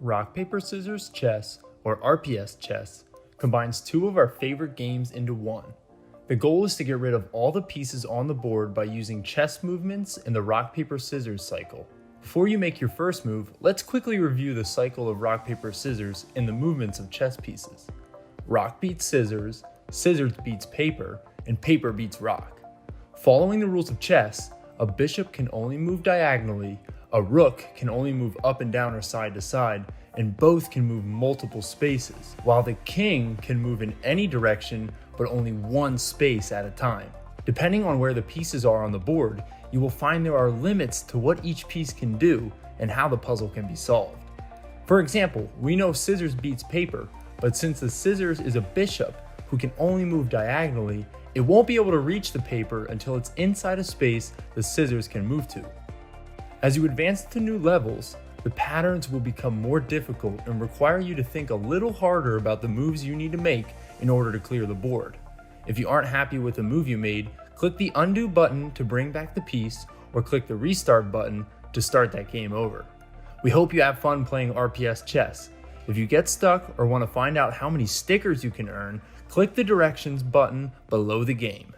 Rock, Paper, Scissors, Chess, or RPS Chess, combines two of our favorite games into one. The goal is to get rid of all the pieces on the board by using chess movements in the rock, paper, scissors cycle. Before you make your first move, let's quickly review the cycle of rock, paper, scissors and the movements of chess pieces. Rock beats scissors, scissors beats paper, and paper beats rock. Following the rules of chess, a bishop can only move diagonally, a rook can only move up and down or side to side, and both can move multiple spaces, while the king can move in any direction but only one space at a time. Depending on where the pieces are on the board, you will find there are limits to what each piece can do and how the puzzle can be solved. For example, we know scissors beats paper, but since the scissors is a bishop who can only move diagonally, it won't be able to reach the paper until it's inside a space the scissors can move to. As you advance to new levels, the patterns will become more difficult and require you to think a little harder about the moves you need to make in order to clear the board. If you aren't happy with the move you made, click the undo button to bring back the piece, or click the restart button to start that game over. We hope you have fun playing RPS Chess. If you get stuck or want to find out how many stickers you can earn, click the directions button below the game.